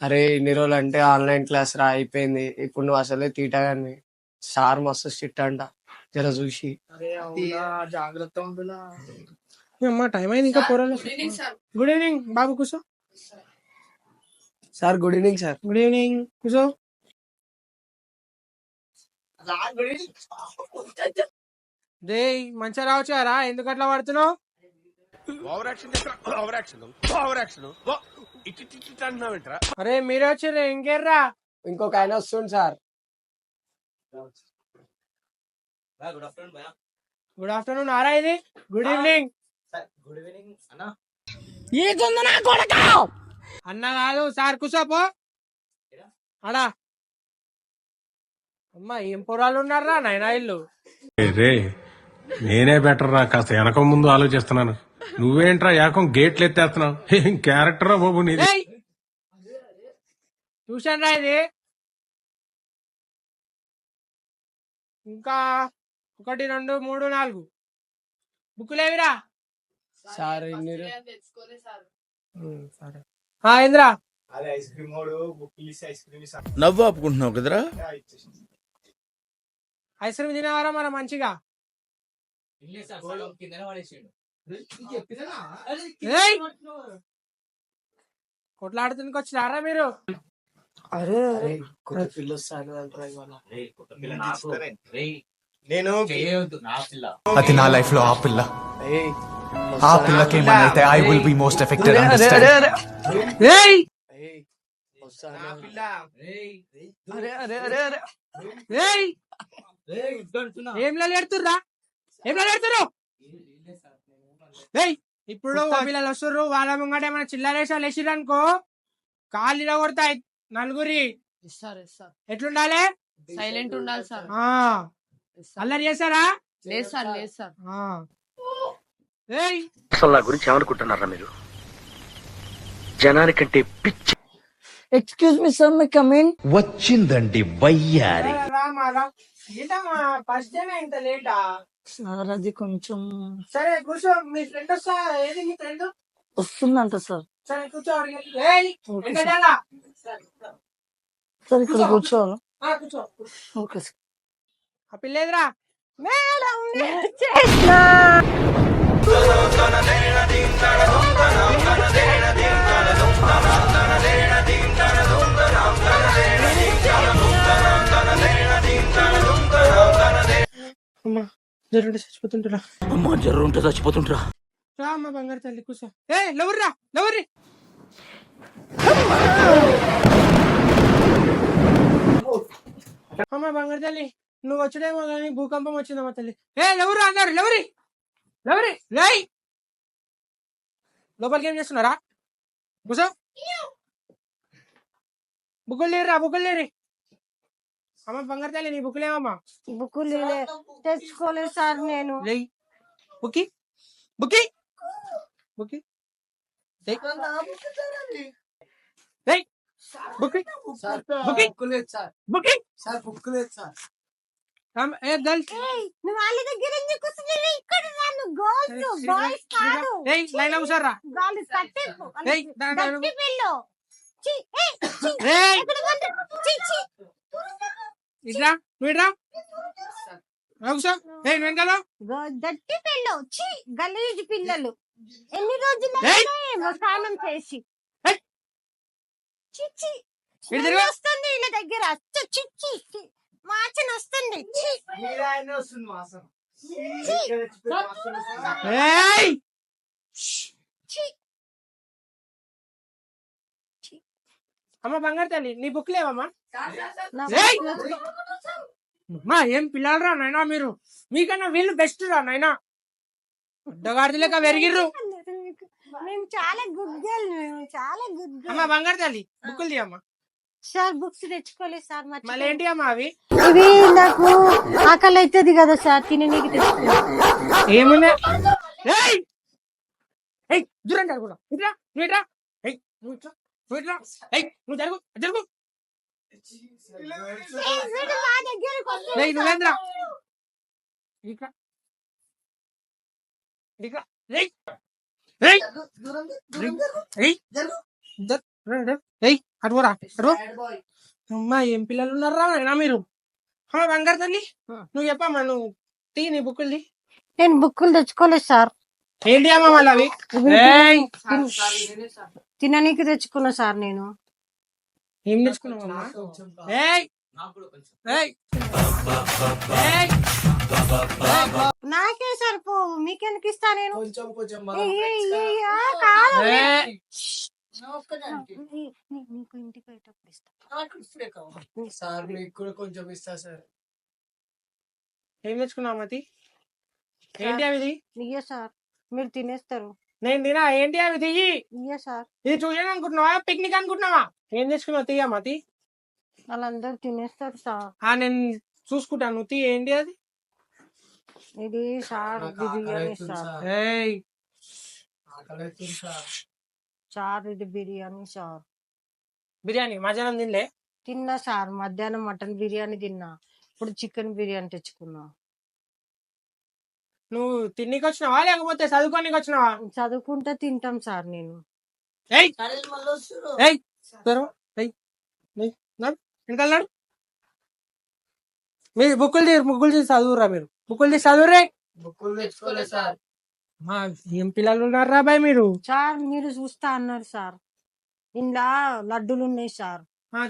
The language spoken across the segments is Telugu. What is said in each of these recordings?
అరే ఇన్ని రోజులు అంటే ఆన్లైన్ క్లాస్ రా అయిపోయింది. ఇప్పుడు నువ్వు అసలే తీటగాన్ని. సార్ మస్తు స్ట్రిక్ట్ అంట. జర చూసి. అరే అవునా, జాగ్రత్త ఉండునా. అమ్మా టైం అయింది ఇంకా పోరాలి. గుడ్ ఈవినింగ్ బాబు, కూర్చో. Sir good evening sir. Good evening, కూర్చో. డే మంచిగా రావచ్చారా, ఎందుకు అట్లా పడుతున్నావు? అరే మీరే వచ్చారు, ఇంకేర్రా. ఇంకొక ఆయన వస్తుంది సార్. గుడ్ ఆఫ్టర్నూన్ ఆరా, ఇది గుడ్ ఈవినింగ్. అన్న కాదు సార్, కూర్చోపో అడా. అమ్మా ఏం పొరాలు ఉన్నారా నాయనా ఇల్లు. రే నేనే బెటర్ రా, కాస్త వెనక ముందు ఆలోచిస్తున్నాను. నువ్వేంట్రా ఏకం గేట్లు ఎత్తేస్తున్నావు? ఏం క్యారెక్టరా బాబు నీది. ట్యూషన్ రా ఇది. ఇంకా 1 2 3 4 బుక్కులేవిరా సార్ సరే. ఇంద్రా నవ్వు ఆపుకుంటున్నావు కదరా. ఐస్ క్రీమ్ తినేవారా మన మంచిగా? కొట్లాడుతునికి వచ్చినారా మీరు? అరే కొత్త పిల్ల వస్తాను అంటారా ఇవాళ? నేను అది నా లైఫ్ లో ఆ పిల్ల. ఆ పిల్లకి ఏమైతే I will be most affected. ఏం లాడుతుర్రా, ఏం లాడుతురు? ఇప్పుడు పిల్లలు వస్తుర్రు, వాళ్ళ ముంగట ఏమైనా చిల్లరేసాలు వేసిర్రు అనుకో కాళ్ళు కొడతాయి నలుగురి. ఎట్లుండాలి? సైలెంట్ ఉండాలి సార్. అల్లరి చేస్తారా? లేదు సార్, లేదు సార్. అసలు నా గురించి ఏమనుకుంటున్నారా మీరు? జనానికంటే పిచ్చి. ఎక్స్క్యూజ్ మీ సార్, మీ కమిన్. వచ్చిందండి వయ్యారి. ఇంత లేటా సార్? అది కొంచెం. సరే కూర్చో. మీ ఫ్రెండ్ వస్తా, ఏది మీ ఫ్రెండ్ వస్తుందంట సార్. సరే కూర్చో. సార్ ఇక్కడ కూర్చోవాలి. కూర్చో. Okay sir. ఆ పిల్లేదురా మేడం. అమ్మా జరుంటే చచ్చిపోతుంటారా? అమ్మా జర్రుంటే చచ్చిపోతుంటరా. రా అమ్మ బంగారు తల్లి, కూర్చో. లవర్రా లవర్రి. అమ్మ బంగారు తల్లి, నువ్వు వచ్చుడేమో కానీ భూకంపం వచ్చిందమ్మా తల్లి. లవర్రా అన్నారు, లవరి లవరి రై. లోపలికి ఏం చేస్తున్నారా? కూర్చో. బుక్కులు లేరురా, బుక్కులు లేరి. అమ్మ బంగారు తల్లి, నీ బుక్కులేమమ్మా? బుక్కులు తెచ్చుకోలేదు సార్ నేను. బుక్కి బుక్కి బుక్కి వాళ్ళ దగ్గర లైన్ కూర్చోర్రా. ఇట్రా నువ్వు ఇట్రా కూర్చో. వెనకాల గట్టి పిల్లలు, గలీజు పిల్లలు. ఎన్ని రోజులు స్నానం చేసి వస్తుంది వీళ్ళ దగ్గర. వాసన వస్తుంది. అమ్మ బంగారు తల్లి, నీ బుక్ లేవమ్మా? మా ఏం పిల్లలు రా నాయనా మీరు. మీకన్నా వీళ్ళు బెస్ట్ రా నాయనా. అడ్డగాడిది లెక్క పెరిగిర్రు. మేము చాలా గుడ్ గర్ల్, మేము చాలా గుడ్ గర్ల్. అమ్మ బంగారు తల్లి, బుక్కులు తీయమ్మా. సార్ బుక్స్ తెచ్చుకోలేదు సార్. మళ్ళీ ఏంటి అమ్మా అవి? ఇవి నాకు ఆకలి అవుతుంది కదా సార్, తిననీకి తెచ్చుకో. ఏమున్నా దూరం జరుగుడా. ఇట్రా నువ్వు ఇట్రా. నువ్వు ఇట్రా, నువ్వు ఇట్రా. నువ్వు జరుగు జరుగు. నువ్వేంద్రా ఇట్రా ఇట్రా. అటురా అటు. అమ్మా ఏం పిల్లలు ఉన్నారా అయినా మీరు. బంగారు తల్లి నువ్వు చెప్పమ్మా, నువ్వు తీ నీ బుక్కులు తీ. నేను బుక్కులు తెచ్చుకోలేదు సార్. ఏంటి అమ్మా మళ్ళీ అవి? ఏయ్, తిననీకి తెచ్చుకున్నా సార్ నేను. ఏం తెచ్చుకున్నావమ్మా? ఏయ్ ఏయ్ ఏయ్ నాకే సరిపో, మీకెందుకు ఇస్తా నేను? కొంచెం కొంచెం కాదు. ఏయ్. నీకు ఇంటికి పోయేటప్పుడు ఇస్తా. సార్ మీకు కూడా కొంచెం ఇస్తా సార్. ఏం తెచ్చుకున్నావు మతి? ఏంటి అవి ఇది? ఇయ్య సార్, మీరు తినేస్తారు. నేను తినా. ఏంటి అవి తియ్యి? ఇయ్య సార్. ఇది చూసాను అనుకుంటున్నావా, పిక్నిక్ అనుకుంటున్నావా? ఏం తెచ్చుకున్నావు తీయ మతి? వాళ్ళందరూ తినేస్తారు సార్. నేను చూసుకుంటాను, నువ్వు తీ. ఏంటి అది? ఇది సార్ బిర్యానీ సార్. ఏయ్ ఆకలైతుంది సార్. సార్ ఇది బిర్యానీ సార్. బిర్యానీ మధ్యాహ్నం తినలే? తిన్నా సార్, మధ్యాహ్నం మటన్ బిర్యానీ తిన్నా, ఇప్పుడు చికెన్ బిర్యానీ తెచ్చుకున్నా. నువ్వు తిన్నికి వచ్చినావా లేకపోతే చదువుకోనికి వచ్చినావా? చదువుకుంటే తింటాం సార్ నేను. ఏయ్ ఏయ్ దూరం. ఏయ్ నడు వెనకాల నడు. మీరు బుక్కులు తీసి చదువురా. మీరు బుక్కులు తీసి చదువురే. బుక్కులు తెచ్చుకోలేదు సార్. మా ఏం పిల్లలు ఉన్నారా బాయ్ మీరు? సార్ మీరు చూస్తా అన్నారు సార్, ఇంట్లో లడ్డూలు ఉన్నాయి సార్.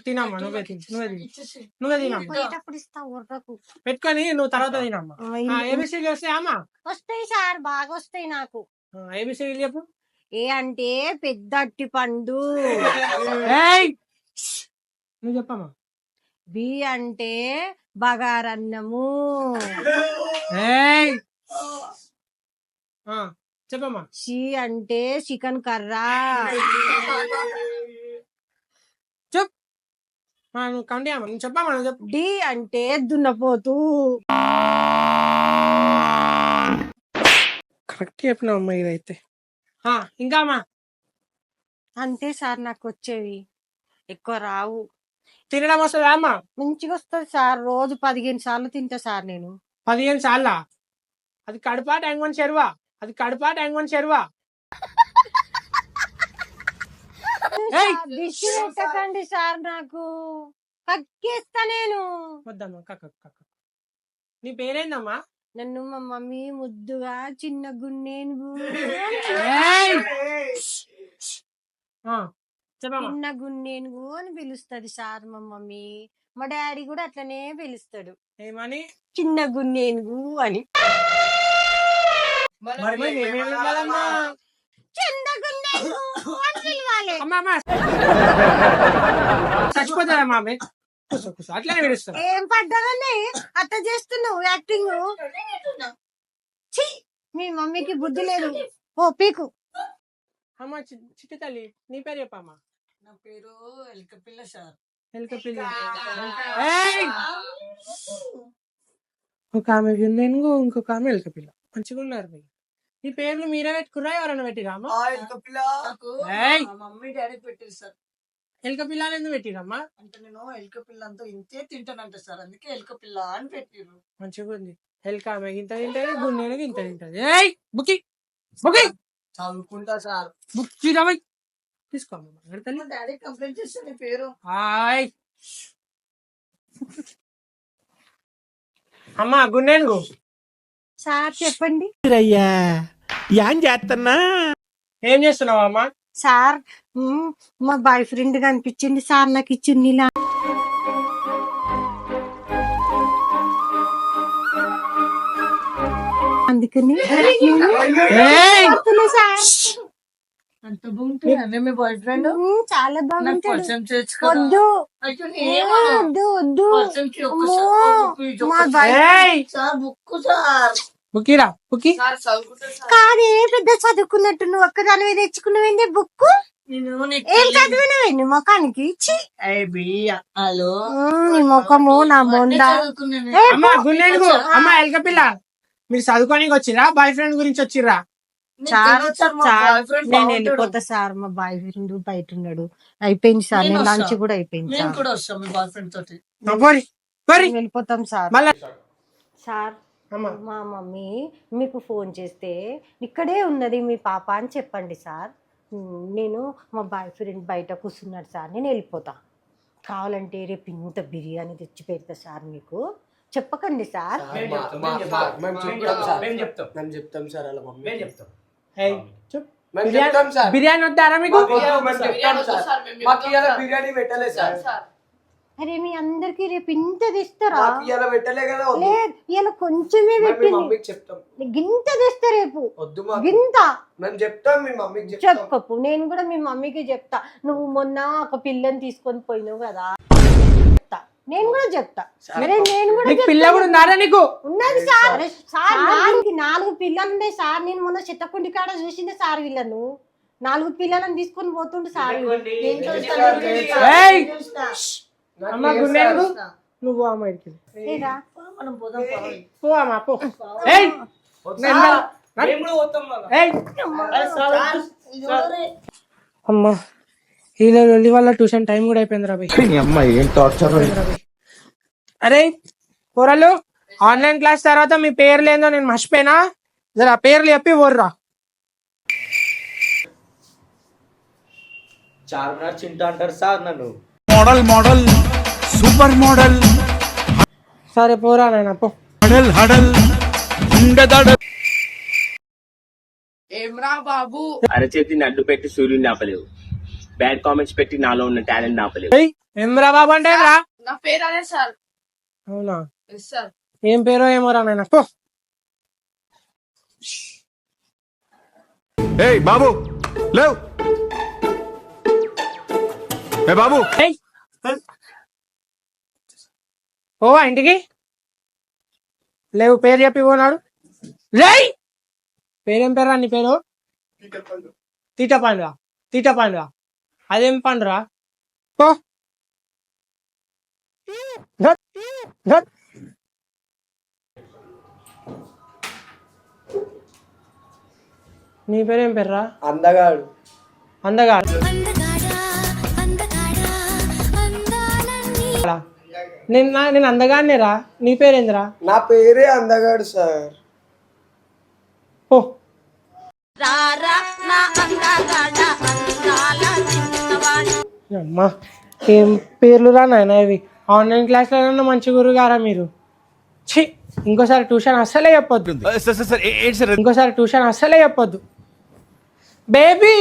తినమ్మా, నువ్వే తినమ్మా. పోయేటప్పుడు ఇస్తా ఊర్రకు. పెట్టుకొని నువ్వు తర్వాత తినమ్మా. ఏబిసిడీలు వస్తాయమ్మా? వస్తాయి సార్, బాగా వస్తాయి నాకు. ఏబిసిడీలు చెప్పు. ఏ అంటే పెద్ద అట్టి పండు. ఏయ్ నువ్వు చెప్పమ్మా. బి అంటే బగారన్నము. ఏయ్ చెప్పమ్మా. సి అంటే చికెన్ కర్రా. చెప్ నువ్వు కండి అమ్మా, నువ్వు చెప్పమ్మా. నువ్వు చెప్పు. డి అంటే దున్నపోతు. కరెక్ట్ చెప్పినావమ్మా ఇదైతే. ఇంకా అమ్మా? అంతే సార్ నాకు వచ్చేవి, ఎక్కువ రావు. తినడం వస్తుందా అమ్మా? మంచిగా వస్తుంది సార్, రోజు 15 సార్లు తింటా సార్ నేను. 15 సార్లా? అది కడుపా ట్యాంక్ చెరువా? అది కడుపా ట్యాంక్ చెరువా? దిష్టి పెట్టకండి సార్, నాకు కక్కేస్తా నేను. వద్దమ్మా కక్క. నీ పేరేందమ్మా? నన్ను మా మమ్మీ ముద్దుగా చిన్న గున్నేనుగు చిన్న గున్నేనుగు అని పిలుస్తది సార్ మా మమ్మీ. మా డాడీ కూడా అట్లనే పిలుస్తాడు. ఏమని? చిన్న గున్నేనుగు అని. చిన్న గున్నేనుగు అని పిలవాలి. చచ్చిపోతాడమ్మా. కూర్చో అట్లనే పిలుస్తా. ఏం పడ్డారని అట్లా చేస్తున్నావు యాక్టింగ్? మీ మమ్మీకి బుద్ధి లేదు. ఓ పీకు. అమ్మా చిట్టి తల్లి నీ పేరు చెప్పమ్మా. నా పేరు ఎల్కపిల్ల సార్. ఎల్కపిల్ల. ఒక ఆమె విన్నేనుగు, ఇంకొక ఆమె ఎల్కపిల్ల. మంచిగా ఉన్నారు మీరు. ఈ పేర్లు మీరే పెట్టుకున్నా ఎవరైనా పెట్టిరామ్మా? మమ్మీ డాడీ పెట్టారు సార్. ఎల్కపిల్ల అని ఎందుకు పెట్టిరమ్మా? అంటే నేను ఎల్కపిల్ల అంతా ఇంతే తింటానంట సార్, అందుకే ఎల్కపిల్ల అని పెట్టిరు. మంచిగా ఉంది. ఎల్క ఆమె ఇంత తింటది, గున్నేనుగు ఇంత తింటది. ఏయ్ బుక్కి బుక్కి చదువుకుంటా సార్. బుక్కి రావై తీసుకోమ్మా. డాడీ కంప్లైంట్ చేస్తే నీ పేరు. హాయ్ అమ్మా గున్నేనుగు. సార్ చెప్పండి. ఏం చేస్తున్నావు అమ్మా? సార్ మా బాయ్ ఫ్రెండ్ కనిపించింది సార్ నాకు ఈ చున్నీలా. అందుకని అంత బాగుంటుంది మీ బాయ్ ఫ్రెండ్. చాలా బాగుంటుంది. పరిచయం చేయొచ్చు కదా. వద్దు వద్దు వద్దు. మా బాయ్ సార్ బుక్ సార్. బుక్కిరా బుక్కి. కాదే పెద్ద చదువుకున్నట్టు నువ్వు ఒక్కదాని తెచ్చుకున్నావేంది బుక్? ఏం చదివినవేంది ముఖానికి? హలో నీ ముఖము నా బొందా. అమ్మా గున్నేనుగు, అమ్మా ఎల్కపిల్ల, మీరు చదువుకోనికి వచ్చిరా బాయ్ ఫ్రెండ్ గురించి వచ్చిర్రా? నేను వెళ్ళిపోతా సార్, మా బాయ్ ఫ్రెండ్ బయట ఉన్నాడు. అయిపోయింది సార్, నేను లంచ్ కూడా అయిపోయింది సార్. వెళ్ళిపోతాం సార్. సార్ మా మమ్మీ మీకు ఫోన్ చేస్తే ఇక్కడే ఉన్నది మీ పాప అని చెప్పండి సార్. నేను మా బాయ్ ఫ్రెండ్ బయట కూర్చున్నాడు సార్, నేను వెళ్ళిపోతా. కావాలంటే రేపు ఇంత బిర్యానీ తెచ్చి పెడతా సార్, మీకు చెప్పకండి సార్. మేము చెప్తాం సార్ అలా మమ్మీ ఏయ్, చెప్. మేము చెప్తాం సార్. బిర్యానీ వద్దారా మీకు? మేము చెప్తాం సార్. మాకు ఇవాళ బిర్యానీ పెట్టలేదు సార్. అరే మీ అందరికి రేపు ఇంత తెస్తారా? మాకు ఇవాళ పెట్టలే కదా, వద్దు. లేదు ఇలా కొంచెమే మేము మీ పెట్టింది, మమ్మీకి చెప్తాం. గింత తెస్తా రేపు, వద్దు మాకు. గింత మేము చెప్తాం, మీ మమ్మీకి చెప్తాం. చెప్పకు. నేను కూడా మీ మమ్మీకి చెప్తా, నువ్వు మొన్న ఒక పిల్లని తీసుకొని పోయినావు కదా, చెప్తా. నేను కూడా చెప్తా. మరి నేను కూడా నీకు చెప్తా. పిల్ల కూడా ఉందారా నీకు? ఉన్నది సార్. సార్ 4 పిల్లలు ఉన్నాయి సార్. నేను మొన్న చిత్తకుండి కాడ చూసిందే సార్, వీళ్ళను 4 పిల్లలను తీసుకొని పోతుండు సార్. నేను చూస్తాను. ఏయ్! చూస్తా. అమ్మ గుండెలు నువ్వు అమ్మ ఇడికి ఏరా? మనం పోదాం పర్వాలేదు. పో అమ్మ పో. ఏయ్! ఏయ్! అమ్మ వీళ్ళ లొల్లి వల్ల ట్యూషన్ టైం కూడా అయిపోయింది రా భయ్. అరే పోరాలు, ఆన్లైన్ క్లాస్ తర్వాత మీ పేర్లు ఏందో నేను మర్చిపోయినా, జర పేర్లు చెప్పి పోర్రా. చార్మినార్ చింటూ అంటారు సార్ నన్ను. మోడల్ మోడల్ సూపర్ మోడల్ సరే పోరా నాయన పో. హడల్ హడల్ ఉండదడ అరచేతిని అడ్డు పెట్టి సూర్యుని ఆపలేవు, బ్యాడ్ కామెంట్స్ పెట్టి నాలో ఉన్న టాలెంట్ ఆపలేవు. ఏయ్, ఏమ్రా బాబు అంటే రా. నా పేరు అదే సార్. అవునా? సార్ ఏం పేరో ఏమో రా నాయన పో. ఏయ్ బాబు లేవ్, ఏ బాబు ఏయ్, పోవా ఇంటికి. లేవు పేరు చెప్పి పోనాడు. రేయ్, పేరేం పేరా నీ పేరు? తీట పండుగ. తీట పండుగ అదేం పండురా? పో. ధత్, ధత్. నీ పేరేం పేర్రా? అందగాడు. అందగాడు. నేను అందగానేరా. నీ పేరేందిరా? నా పేరే అందగాడు సార్. పో. అమ్మా ఏం పేర్లు రా నాయన ఇవి. ఆన్లైన్ క్లాస్లో మంచి గురుగారా మీరు. ఛీ, ఇంకోసారి ట్యూషన్ అస్సలే చెప్పొద్దు. ఇంకోసారి ట్యూషన్ అస్సలే చెప్పొద్దు. బేబీ